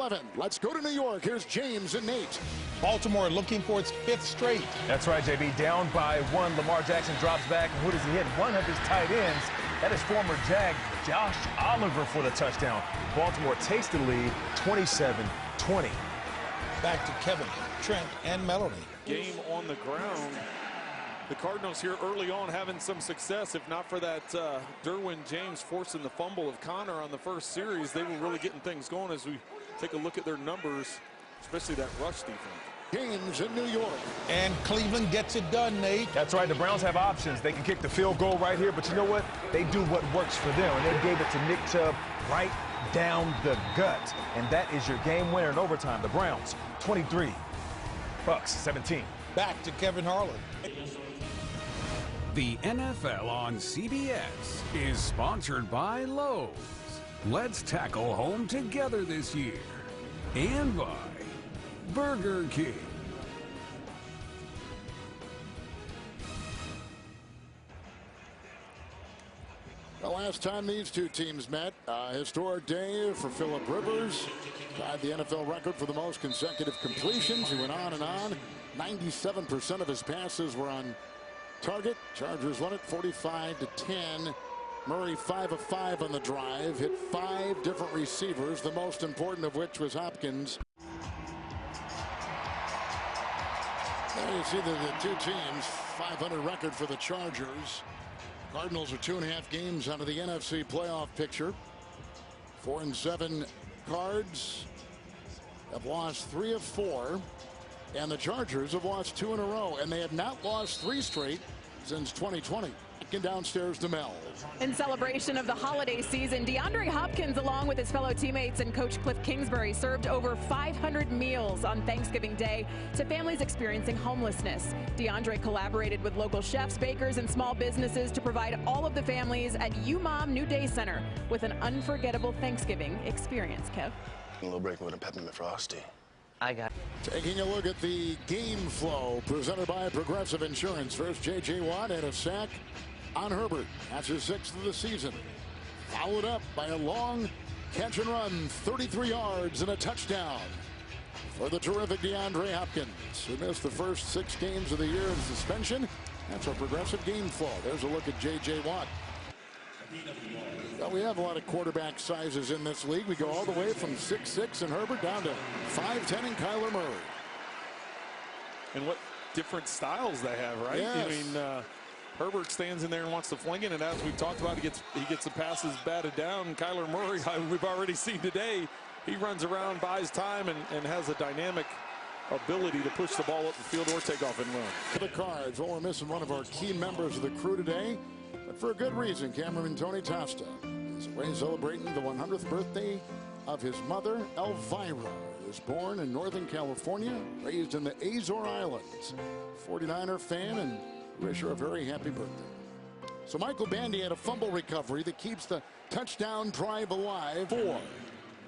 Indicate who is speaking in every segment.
Speaker 1: 11. Let's go to New York. Here's James and Nate.
Speaker 2: Baltimore looking for its 5th straight.
Speaker 3: That's right, JB. Down by 1. Lamar Jackson drops back. And who does he hit? One of his tight ends. That is former Jag Josh Oliver for the touchdown. Baltimore takes the lead 27-20.
Speaker 2: Back to Kevin, Trent, and Melanie.
Speaker 4: Game on the ground. The Cardinals here early on having some success. If not for that Derwin James forcing the fumble of Connor on the first series, they were really getting things going as we take a look at their numbers, especially that rush defense.
Speaker 1: James in New York.
Speaker 2: And Cleveland gets it done, Nate.
Speaker 3: That's right. The Browns have options. They can kick the field goal right here, but you know what? They do what works for them, and they gave it to Nick Chubb right down the gut. And that is your game winner in overtime. The Browns, 23, Bucks, 17.
Speaker 2: Back to Kevin Harlan.
Speaker 5: The NFL on CBS is sponsored by Lowe's. Let's tackle home together this year. And by Burger King.
Speaker 1: The last time these two teams met, a historic day for Phillip Rivers. Tied the NFL record for the most consecutive completions. He went on and on. 97% of his passes were on target. Chargers won it 45-10. Murray 5 of 5 on the drive. Hit 5 different receivers, the most important of which was Hopkins. There you see the two teams. 500 record for the Chargers. Cardinals are 2.5 games out of the NFC playoff picture. 4-7 Cards have lost 3 of 4. And the Chargers have lost 2 in a row. And they have not lost 3 straight since 2020. And downstairs to Mel.
Speaker 6: In celebration of the holiday season, DeAndre Hopkins, along with his fellow teammates and coach Cliff Kingsbury, served over 500 meals on Thanksgiving Day to families experiencing homelessness. DeAndre collaborated with local chefs, bakers, and small businesses to provide all of the families at UMOM New Day Center with an unforgettable Thanksgiving experience. Kev?
Speaker 7: A little break with a peppermint frosty.
Speaker 8: I got it.
Speaker 1: Taking a look at the game flow presented by Progressive Insurance. First, J.J. Watt had a sack on Herbert. That's his 6th of the season. Followed up by a long catch and run, 33 yards and a touchdown for the terrific DeAndre Hopkins, who missed the first 6 games of the year in suspension. That's our Progressive game flow. There's a look at J.J. Watt. Well, we have a lot of quarterback sizes in this league. We go all the way from 6'6" in Herbert down to 5'10" in Kyler Murray.
Speaker 4: And what different styles they have, right?
Speaker 1: Yes.
Speaker 4: I mean, Herbert stands in there and wants to fling it, and as we've talked about, he gets the passes batted down. And Kyler Murray, we've already seen today, he runs around, buys time, and has a dynamic ability to push the ball up the field or take off and run.
Speaker 1: For the Cards, well, we're missing one of our key members of the crew today, but for a good reason. Cameraman Tony Tosta is away celebrating the 100th birthday of his mother, Elvira, who was born in Northern California, raised in the Azore Islands. 49er fan, and wish her a very happy birthday. So Michael Bandy had a fumble recovery that keeps the touchdown drive alive. 4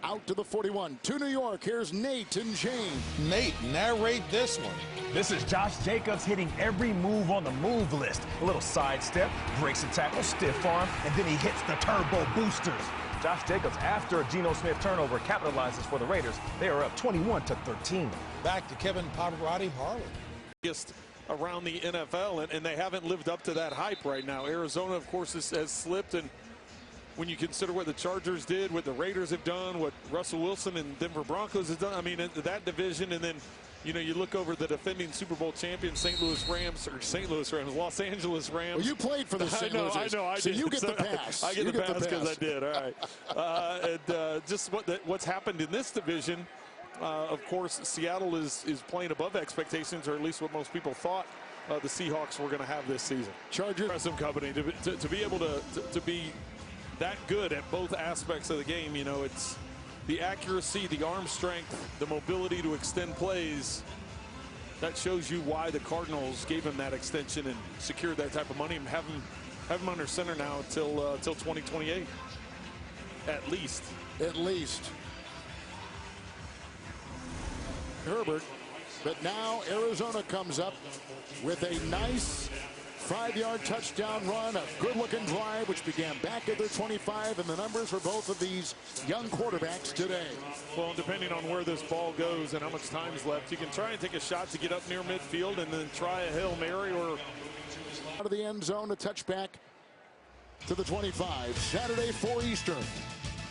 Speaker 1: out to the 41 to New York. Here's Nate and James.
Speaker 2: Nate, narrate this one.
Speaker 3: This is Josh Jacobs hitting every move on the move list. A little sidestep, breaks a tackle, stiff arm, and then he hits the turbo boosters. Josh Jacobs, after a Geno Smith turnover, capitalizes for the Raiders. They are up 21-13.
Speaker 2: Back to Kevin Pavarotti Harlan.
Speaker 4: Just around the NFL, and they haven't lived up to that hype right now. Arizona, of course, has slipped, and when you consider what the Chargers did, what the Raiders have done, what Russell Wilson and Denver Broncos has done, I mean, that division, and then, you know, you look over the defending Super Bowl champion Los Angeles Rams.
Speaker 1: Well, you played for the St. Louis.
Speaker 4: I know.
Speaker 1: So you get the pass.
Speaker 4: I get the pass because I did. All right. And just what's happened in this division. Of course, Seattle is playing above expectations, or at least what most people thought the Seahawks were going to have this season. Chargers, impressive company to be able to be that good at both aspects of the game. You know, it's the accuracy, the arm strength, the mobility to extend plays. That shows you why the Cardinals gave him that extension and secured that type of money and have him under center now until 2028, at least.
Speaker 1: At least. Herbert, but now Arizona comes up with a nice 5-yard touchdown run, a good-looking drive, which began back at their 25, and the numbers for both of these young quarterbacks today.
Speaker 4: Well, depending on where this ball goes and how much time's left, you can try and take a shot to get up near midfield and then try a Hail Mary or
Speaker 1: out of the end zone, a touchback to the 25. Saturday, 4 Eastern.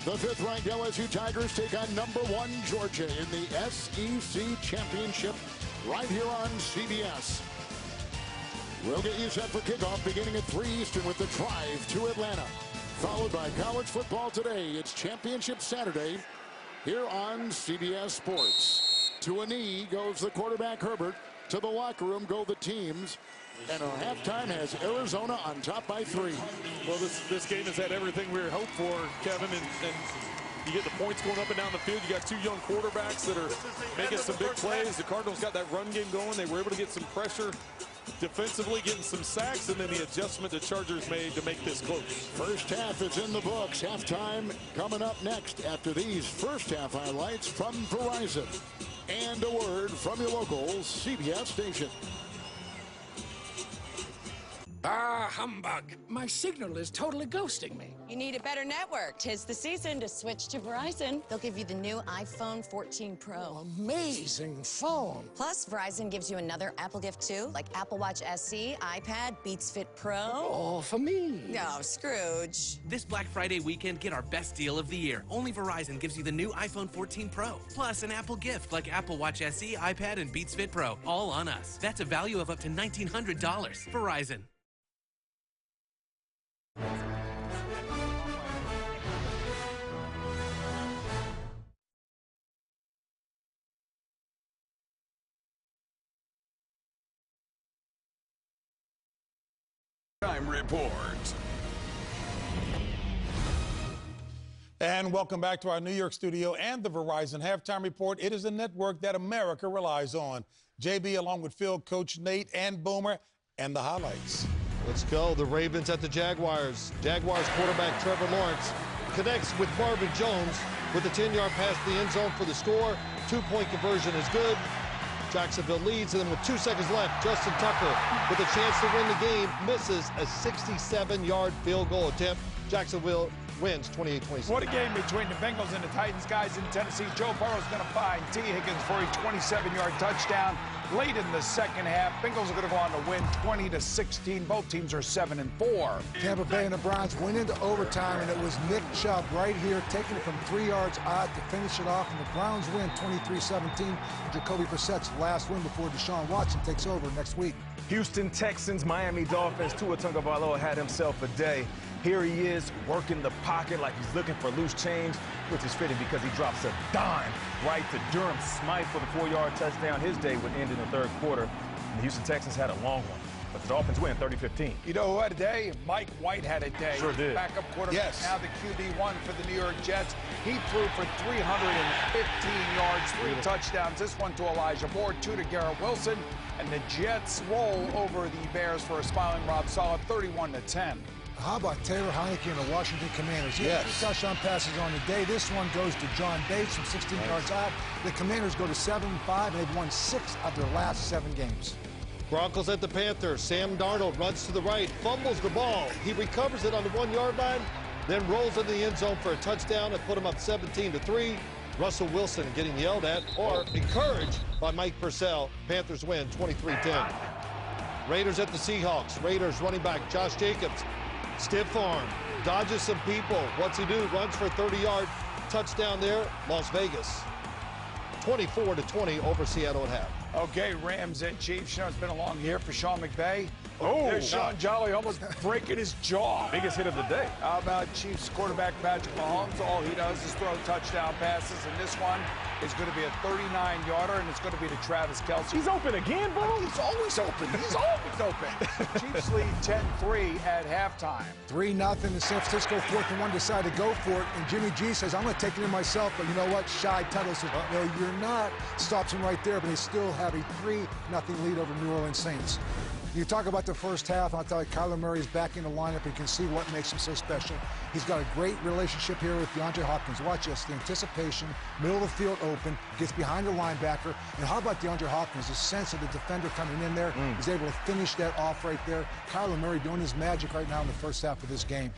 Speaker 1: The 5th-ranked LSU Tigers take on #1 Georgia in the SEC Championship right here on CBS. We'll get you set for kickoff beginning at 3 Eastern with the drive to Atlanta. Followed by college football today. It's Championship Saturday here on CBS Sports. To a knee goes the quarterback Herbert. To the locker room go the teams. And our halftime has Arizona on top by 3.
Speaker 4: Well, this game has had everything we hoped for, Kevin, and you get the points going up and down the field. You got 2 young quarterbacks that are making some big plays. The Cardinals got that run game going. They were able to get some pressure defensively, getting some sacks, and then the adjustment the Chargers made to make this close.
Speaker 1: First half is in the books. Halftime coming up next after these first half highlights from Verizon. And a word from your local CBS station.
Speaker 8: Ah, humbug. My signal is totally ghosting me.
Speaker 9: You need a better network. 'Tis the season to switch to Verizon. They'll give you the new iPhone 14 Pro.
Speaker 8: Amazing phone.
Speaker 9: Plus, Verizon gives you another Apple gift, too, like Apple Watch SE, iPad, Beats Fit Pro.
Speaker 8: Oh, for me.
Speaker 9: No, Scrooge.
Speaker 10: This Black Friday weekend, get our best deal of the year. Only Verizon gives you the new iPhone 14 Pro. Plus, an Apple gift like Apple Watch SE, iPad, and Beats Fit Pro. All on us. That's a value of up to $1,900. Verizon.
Speaker 5: Time report.
Speaker 2: And welcome back to our New York studio and the Verizon Halftime Report. It is a network that America relies on. JB along with Phil, Coach Nate, and Boomer, and the highlights.
Speaker 11: Let's go. The Ravens at the Jaguars. Jaguars quarterback Trevor Lawrence connects with Marvin Jones with a 10-yard pass to the end zone for the score. 2-point conversion is good. Jacksonville leads, and then with 2 seconds left, Justin Tucker with a chance to win the game misses a 67-yard field goal attempt. Jacksonville wins 28-26.
Speaker 12: What a game between the Bengals and the Titans. Guys in Tennessee, Joe Burrow's going to find T. Higgins for a 27-yard touchdown late in the second half. Bengals are going to go on to win 20-16. Both teams are 7-4.
Speaker 13: Tampa Bay and the Browns went into overtime, and it was Nick Chubb right here taking it from 3 yards out to finish it off, and the Browns win 23-17. Jacoby Brissett's last win before Deshaun Watson takes over next week.
Speaker 3: Houston Texans, Miami Dolphins. Tua Tagovailoa had himself a day. Here he is working the pocket like he's looking for loose change, which is fitting because he drops a dime right to Durham Smythe for the 4-yard touchdown. His day would end in the third quarter. And the Houston Texans had a long one, but the Dolphins win 30-15.
Speaker 12: You know who had a day? Mike White had a day.
Speaker 3: Sure did.
Speaker 12: Backup quarterback, now the QB1 for the New York Jets. He threw for 315 yards, 3 touchdowns. This one to Elijah Moore, 2 to Garrett Wilson. And the Jets roll over the Bears for a smiling Rob Saleh, 31-10.
Speaker 13: How about Taylor Heineke and the Washington Commanders? He had 2 touchdown passes on the day. This one goes to John Bates from 16 yards out. The Commanders go to 7-5, and they've won 6 of their last 7 games.
Speaker 11: Broncos at the Panthers. Sam Darnold runs to the right, fumbles the ball. He recovers it on the 1-yard line, then rolls into the end zone for a touchdown and put him up 17-3. Russell Wilson getting yelled at or encouraged by Mike Purcell. Panthers win 23-10. Raiders at the Seahawks. Raiders running back Josh Jacobs. Stiff arm, dodges some people. What's he do? Runs for a 30-yard touchdown there. Las Vegas, 24-20 over Seattle at half.
Speaker 12: Okay, Rams at Chiefs. You know, it's been a long year for Sean McVay.
Speaker 3: Oh,
Speaker 12: there's Sean Jolly almost breaking his jaw.
Speaker 3: Biggest hit of the day.
Speaker 12: How about Chiefs quarterback Patrick Mahomes? All he does is throw touchdown passes, and this one is going to be a 39-yarder, and it's going to be to Travis Kelce.
Speaker 3: He's open again, bro.
Speaker 12: He's always open. He's always open. Chiefs lead 10-3 at halftime.
Speaker 13: 3-0 in San Francisco, 4th and 1, decide to go for it. And Jimmy G says, I'm going to take it in myself. But you know what? Shy Tuttle says, no, you're not. Stops him right there, but they still have a 3-0 lead over New Orleans Saints. You talk about the first half, I'll tell you, Kyler Murray is back in the lineup. You can see what makes him so special. He's got a great relationship here with DeAndre Hopkins. Watch this, the anticipation, middle of the field open, gets behind the linebacker. And how about DeAndre Hopkins, the sense of the defender coming in there, he's able to finish that off right there. Kyler Murray doing his magic right now in the first half of this game.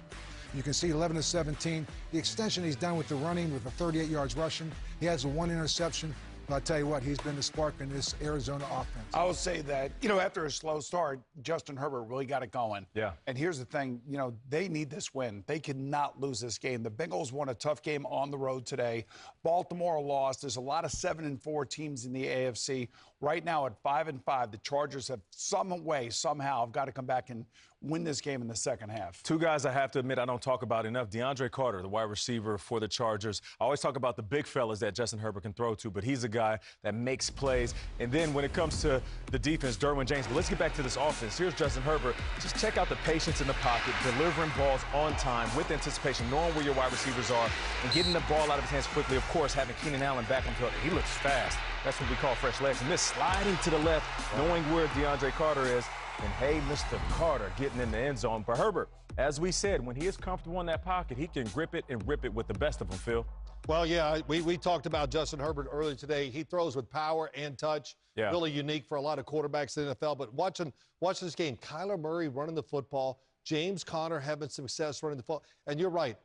Speaker 13: You can see 11-17. The extension he's done with the running, with the 38 yards rushing. He has one interception. But I'll tell you what, he's been the spark in this Arizona offense.
Speaker 12: I will say that, after a slow start, Justin Herbert really got it going.
Speaker 3: Yeah.
Speaker 12: And here's the thing, they need this win. They cannot lose this game. The Bengals won a tough game on the road today. Baltimore lost. There's a lot of 7-4 teams in the AFC. Right now at 5-5, the Chargers have somehow got to come back and win this game in the second half.
Speaker 3: Two guys I have to admit I don't talk about enough. DeAndre Carter, the wide receiver for the Chargers. I always talk about the big fellas that Justin Herbert can throw to, but he's a guy that makes plays. And then when it comes to the defense, Derwin James. But let's get back to this offense. Here's Justin Herbert. Just check out the patience in the pocket, delivering balls on time with anticipation, knowing where your wide receivers are, and getting the ball out of his hands quickly. Of course, having Keenan Allen back on the field. He looks fast. That's what we call fresh legs. And this sliding to the left, knowing where DeAndre Carter is. And hey, Mr. Carter getting in the end zone. But Herbert, as we said, when he is comfortable in that pocket, he can grip it and rip it with the best of them, Phil.
Speaker 11: Well, yeah, we talked about Justin Herbert earlier today. He throws with power and touch.
Speaker 3: Yeah.
Speaker 11: Really unique for a lot of quarterbacks in the NFL. But watch this game. Kyler Murray running the football. James Conner having success running the football. And you're right.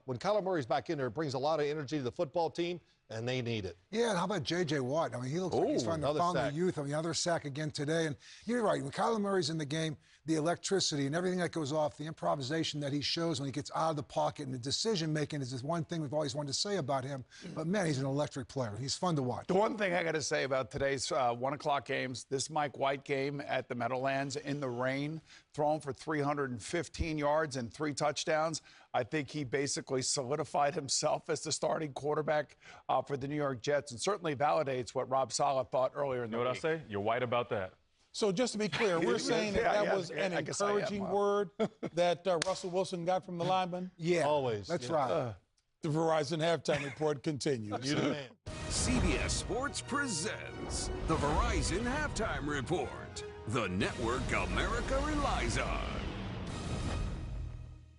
Speaker 11: When Kyler Murray's back in there, it brings a lot of energy to the football team, and they need it.
Speaker 13: Yeah, and how about J.J. Watt? I mean, he looks like he's found the youth. I mean, another sack again today. And you're right. When Kyler Murray's in the game, the electricity and everything that goes off, the improvisation that he shows when he gets out of the pocket and the decision-making is just one thing we've always wanted to say about him. But, man, he's an electric player. He's fun to watch.
Speaker 12: The one thing I got to say about today's 1 o'clock games, this Mike White game at the Meadowlands in the rain, thrown for 315 yards and 3 touchdowns. I think he basically solidified himself as the starting quarterback for the New York Jets and certainly validates what Rob Saleh thought earlier in the week.
Speaker 3: You know what I say? You're white about that.
Speaker 2: So just to be clear, we're saying that was an encouraging word that Russell Wilson got from the lineman?
Speaker 13: Yeah.
Speaker 11: Always.
Speaker 13: That's right.
Speaker 2: The Verizon Halftime Report continues.
Speaker 11: You the man.
Speaker 5: CBS Sports presents the Verizon Halftime Report, the network America relies on.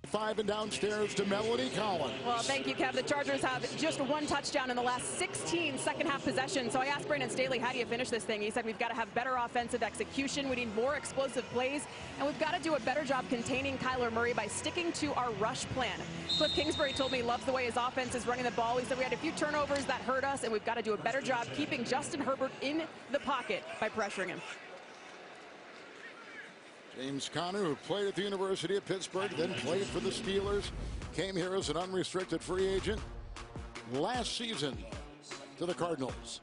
Speaker 1: 5 and downstairs to Melanie Collins.
Speaker 6: Well, thank you, Kev. The Chargers have just 1 touchdown in the last 16 second-half possessions. So I asked Brandon Staley, how do you finish this thing? He said, we've got to have better offensive execution. We need more explosive plays. And we've got to do a better job containing Kyler Murray by sticking to our rush plan. Cliff Kingsbury told me he loves the way his offense is running the ball. He said we had a few turnovers that hurt us, and we've got to do a better job keeping Justin Herbert in the pocket by pressuring him.
Speaker 1: James Conner, who played at the University of Pittsburgh, then played for the Steelers, came here as an unrestricted free agent last season to the Cardinals.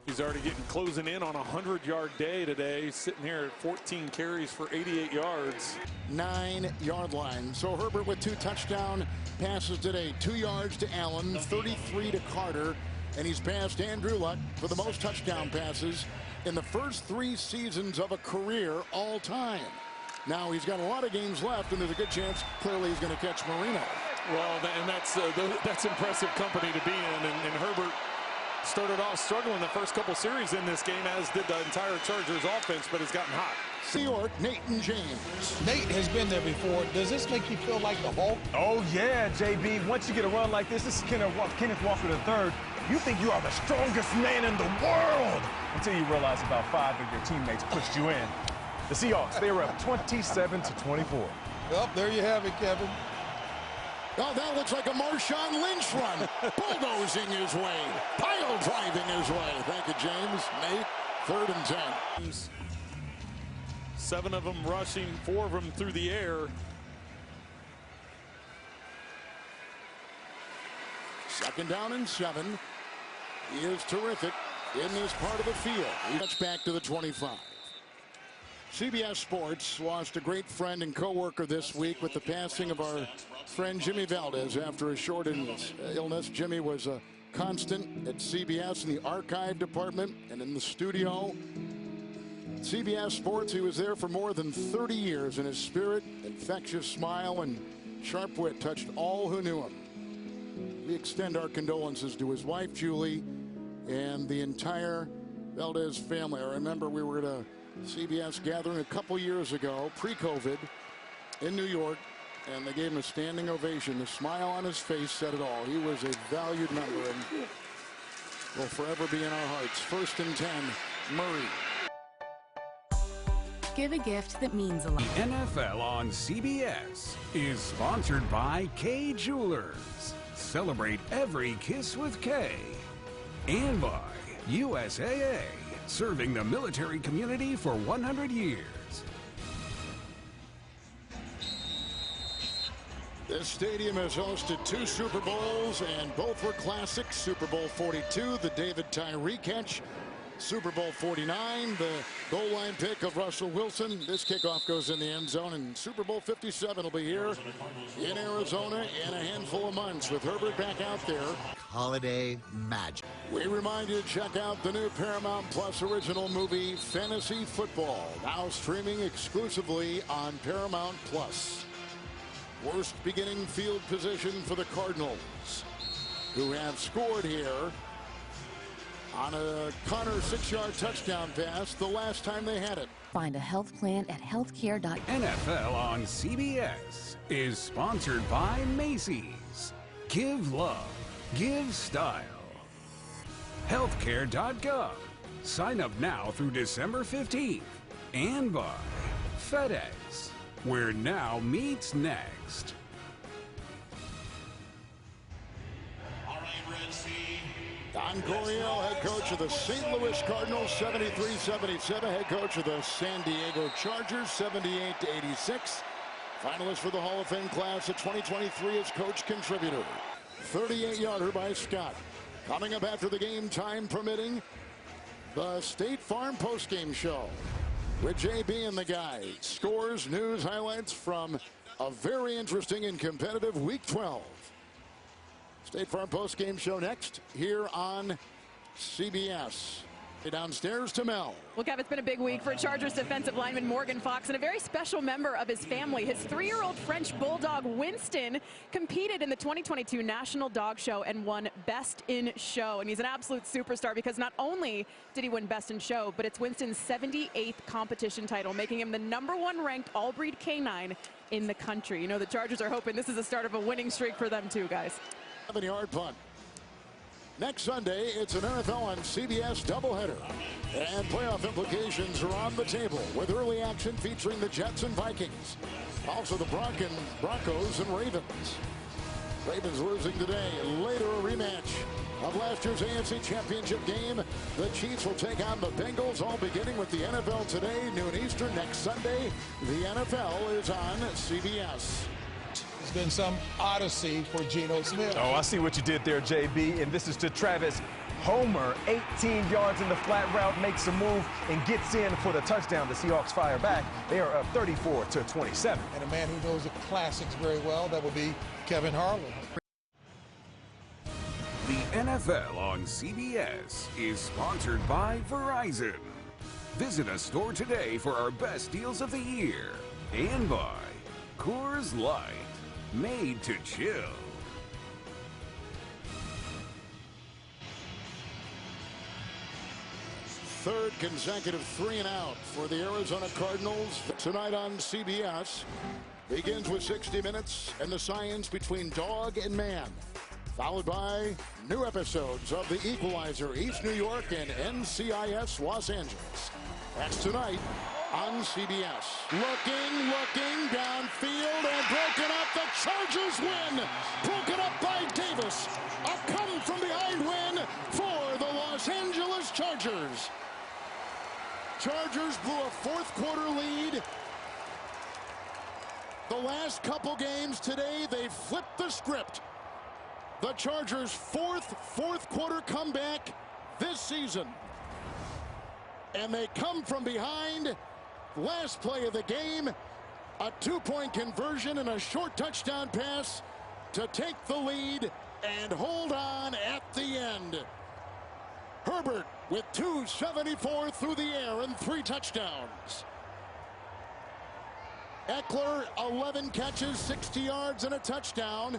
Speaker 4: He's already closing in on a 100-yard day today, sitting here at 14 carries for 88 yards.
Speaker 1: 9-yard line. So Herbert with 2 touchdown passes today. 2 yards to Allen, 33 to Carter. And he's passed Andrew Luck for the most touchdown passes in the first 3 seasons of a career all time. Now he's got a lot of games left, and there's a good chance clearly he's going to catch Marino.
Speaker 4: Well, and that's impressive company to be in. And Herbert started off struggling the first couple series in this game, as did the entire Chargers offense, but has gotten hot.
Speaker 1: New York, Nathan James.
Speaker 2: Nate has been there before. Does this make you feel like the Hulk?
Speaker 3: Oh, yeah, JB. Once you get a run like this is Kenneth Walker III. You think you are the strongest man in the world until you realize about 5 of your teammates pushed you in. The Seahawks, they were up 27-24.
Speaker 2: Well, there you have it, Kevin.
Speaker 1: Oh, that looks like a Marshawn Lynch run. Bulldozing his way. Pile driving his way. Thank you, James. Nate, 3rd and 10.
Speaker 4: 7 of them rushing, 4 of them through the air.
Speaker 1: Second down and 7. He is terrific in this part of the field. He gets back to the 25. CBS Sports lost a great friend and co-worker this week with the passing of our friend Jimmy Valdez after a short illness. Jimmy was a constant at CBS in the archive department and in the studio. CBS Sports, he was there for more than 30 years, and his spirit, infectious smile, and sharp wit touched all who knew him. We extend our condolences to his wife, Julie, and the entire Valdez family. I remember we were at a CBS gathering a couple years ago, pre-COVID, in New York, and they gave him a standing ovation. The smile on his face said it all. He was a valued member and will forever be in our hearts. 1st and 10, Murray.
Speaker 14: Give a gift that means a lot.
Speaker 5: The NFL on CBS is sponsored by Kay Jewelers. Celebrate every kiss with Kay. And by USAA, serving the military community for 100 years.
Speaker 1: This stadium has hosted 2 Super Bowls, and both were classics. Super Bowl 42, the David Tyree catch. Super Bowl 49, the goal line pick of Russell Wilson. This kickoff goes in the end zone, and Super Bowl 57 will be here in Arizona in a handful of months with Herbert back out there.
Speaker 15: Holiday magic.
Speaker 1: We remind you to check out the new Paramount Plus original movie, Fantasy Football, now streaming exclusively on Paramount Plus. Worst beginning field position for the Cardinals, who have scored here on a Connor 6-yard touchdown pass the last time they had it.
Speaker 14: Find a health plan at healthcare.
Speaker 5: NFL on CBS is sponsored by Macy's. Give love, give style. Healthcare.gov. Sign up now through December 15th. And by FedEx, where now meets next.
Speaker 1: Don Coryell, head coach of the St. Louis Cardinals, 73-77. Head coach of the San Diego Chargers, 78-86. Finalist for the Hall of Fame class of 2023 as coach contributor. 38-yarder by Scott. Coming up after the game, time permitting, the State Farm postgame show with JB and the guys. Scores, news, highlights from a very interesting and competitive Week 12. State Farm postgame show next here on CBS. Downstairs to Mel.
Speaker 6: Well, Kev, it's been a big week for Chargers defensive lineman Morgan Fox, and a very special member of his family. His 3-year-old French bulldog Winston competed in the 2022 National Dog Show and won Best in Show. And he's an absolute superstar because not only did he win Best in Show, but it's Winston's 78th competition title, making him the #1 ranked all-breed canine in the country. You know, the Chargers are hoping this is the start of a winning streak for them too, guys.
Speaker 1: 7-yard punt. Next Sunday, it's an NFL on CBS doubleheader. And playoff implications are on the table with early action featuring the Jets and Vikings. Also the Broncos and Ravens. Ravens losing today. Later a rematch of last year's AFC Championship game. The Chiefs will take on the Bengals, all beginning with the NFL today, noon Eastern next Sunday. The NFL is on CBS.
Speaker 2: It's been some odyssey for Geno Smith.
Speaker 3: Oh, I see what you did there, JB. And this is to Travis Homer. 18 yards in the flat route, makes a move and gets in for the touchdown. The Seahawks fire back. They are up 34-27.
Speaker 2: And a man who knows the classics very well, that would be Kevin Harlan.
Speaker 5: The NFL on CBS is sponsored by Verizon. Visit a store today for our best deals of the year. And by Coors Light, made to chill.
Speaker 1: Third consecutive 3-and-out for the Arizona Cardinals. Tonight on CBS begins with 60 Minutes and the science between dog and man, followed by new episodes of The Equalizer, East New York and NCIS Los Angeles. That's tonight on CBS. Looking downfield and broken up. The Chargers win. Broken up by Davis. A come from behind win for the Los Angeles Chargers. Chargers blew a fourth quarter lead. The last couple games today, they flipped the script. The Chargers' fourth quarter comeback this season. And they come from behind. Last play of the game, a 2-point conversion and a short touchdown pass to take the lead and hold on at the end. Herbert with 274 through the air and 3 touchdowns. Eckler, 11 catches, 60 yards and a touchdown.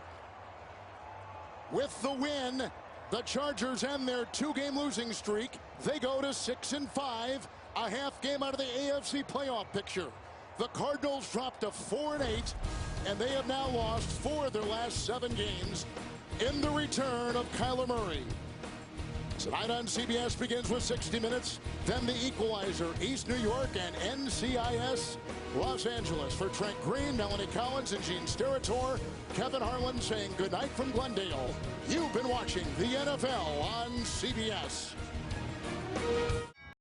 Speaker 1: With the win, The Chargers end their 2-game losing streak. They go to 6-5, a half game out of the AFC playoff picture. The Cardinals dropped to 4-8, and they have now lost 4 of their last 7 games in the return of Kyler Murray. Tonight on CBS begins with 60 Minutes, then the equalizer, East New York and NCIS, Los Angeles. For Trent Green, Melanie Collins, and Gene Steratore, Kevin Harlan saying goodnight from Glendale. You've been watching the NFL on CBS.